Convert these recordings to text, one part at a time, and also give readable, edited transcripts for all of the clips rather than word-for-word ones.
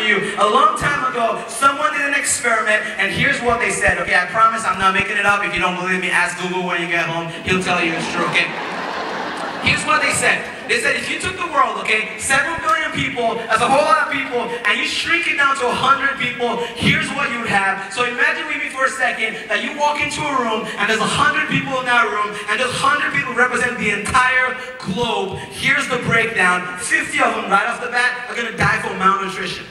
you. A long time ago, someone did an experiment, and here's what they said. Okay, I promise I'm not making it up. If you don't believe me, ask Google when you get home. He'll tell you it's true, okay? Here's what they said. They said if you took the world, okay, 7 billion people, that's a whole lot of people, and you shrink it down to 100 people, here's what you would have. So imagine with me for a second that you walk into a room, and there's 100 people in that room, and those 100 people represent the entire globe. Here's the breakdown. 50 of them, right off the bat, are going to die from malnutrition.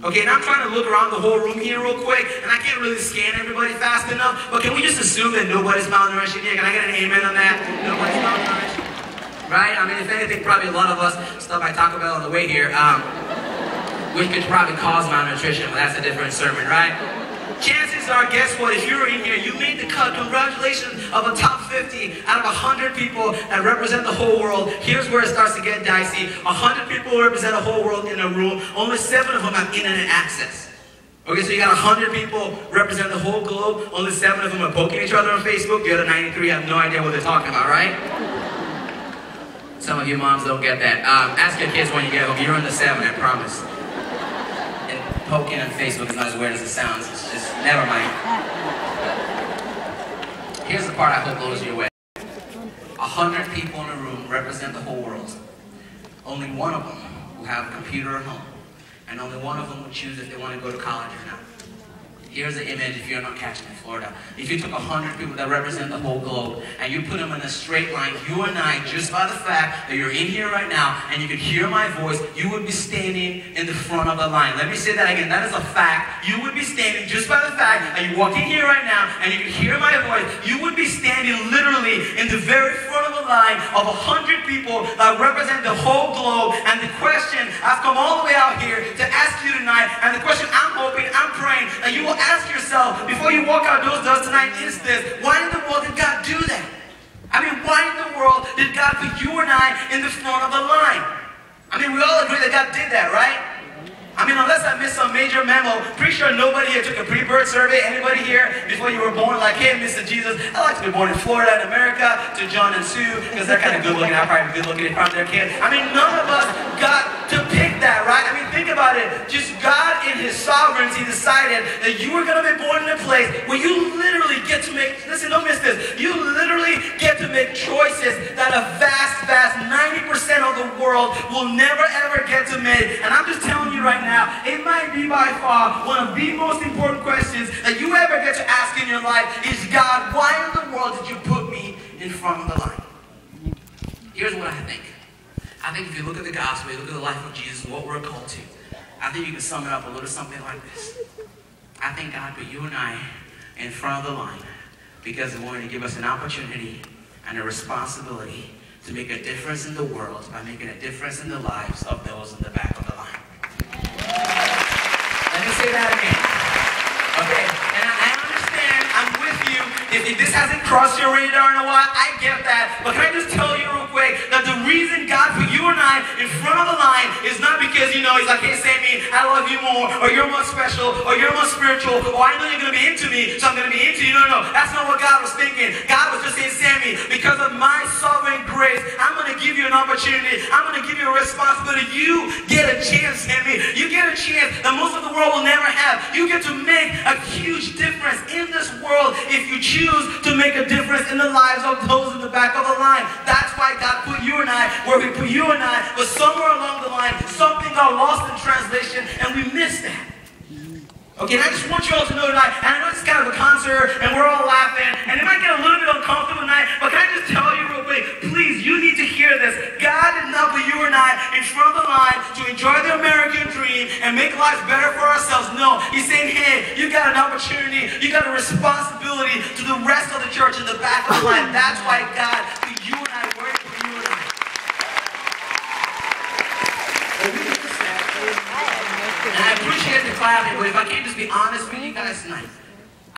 Okay, and I'm trying to look around the whole room here real quick, and I can't really scan everybody fast enough, but can we just assume that nobody's malnourished here? Can I get an amen on that? Nobody's malnourished? Right? I mean, if anything, probably a lot of us, stuff I talk about on the way here, which could probably cause malnutrition, but that's a different sermon, right? Chances are, guess what, if you're in here, you made the cut. Congratulations of a top 50 out of 100 people that represent the whole world. Here's where it starts to get dicey. 100 people represent the whole world in a room. Only 7 of them have internet access. Okay, so you got 100 people represent the whole globe. Only 7 of them are poking each other on Facebook. The other 93 have no idea what they're talking about, right? Some of you moms don't get that. Ask your kids when you get home. You're in the 7, I promise. And poking on Facebook is not as weird as it sounds. It's just, never mind. Here's the part I hope blows you away. 100 people in a room represent the whole world. Only 1 of them will have a computer at home. And only 1 of them will choose if they want to go to college or not. Here's the image if you're not catching in Florida. If you took 100 people that represent the whole globe and you put them in a straight line, you and I, just by the fact that you're in here right now and you could hear my voice, you would be standing in the front of the line. Let me say that again. That is a fact. You would be standing just by the fact that you walk in here right now and you could hear my voice. You would be standing literally in the very front of the line of 100 people that represent the whole globe. And the question, I've come all the way out here to ask you tonight, and the question I'm hoping, I'm praying that you will ask yourself before you walk out those doors tonight is this: why in the world did God do that? I mean, why in the world did God put you and I in the front of the line? I mean, we all agree that God did that, right? I mean, unless I missed some major memo, pretty sure nobody here took a pre-birth survey. Anybody here, before you were born, like, hey, Mr. Jesus, I'd like to be born in Florida, in America, to John and Sue, because they're kind of good looking. I'm probably good looking in front of their kid. I mean, none of us got to pick that, right? I mean, think about it. Just God in His sovereignty decided that you were going to be born in a place where you literally get to make, listen, don't miss this, you literally get to make choices that a vast 90% of the world will never ever get to make. And I'm just telling you right now, it might be by far one of the most important questions that you ever get to ask in your life is, God, why in the world did you put me in front of the line? Here's what I think. I think if you look at the gospel, you look at the life of Jesus, what we're called to, I think you can sum it up a little something like this. I think God put you and I in front of the line because He wanted to give us an opportunity and a responsibility to make a difference in the world by making a difference in the lives of those in the back of the line. Let me say that again. Okay? And I understand, I'm with you. If this hasn't crossed your radar in a while, I get that. But can I just tell you real quick that the reason God put you and I in front of the line is not because, you know, He's like, hey, Sammy, I love you more, or you're more special, or you're more spiritual, or I know you're going to be into me, so I'm going to be into you. No. That's not what God was thinking. God was just saying, Sammy, because of my sovereign grace, I'm going to give you an opportunity. I'm going to give you a responsibility. You get a chance, Sammy. You get a chance that most of the world will never have. You get to make a huge difference in this world if you choose to make a difference in the lives of those in the back of the line. That's why God put you and I where He put you and I, but somewhere along the line, something got lost in translation, and we missed that. Okay, and I just want you all to know tonight, and I know it's kind of a concert, and we're all laughing, and it might get a little bit uncomfortable tonight, but can I just tell you real quick, please, you need to hear this. God did not put you and I in front of the line to enjoy the American dream and make life better for ourselves. No, He's saying, hey, you got an opportunity, you got a responsibility to the rest of the church in the back of the line. That's why God put you and I where He put you and I. And I appreciate the clapping, but if I can't just be honest with you guys tonight,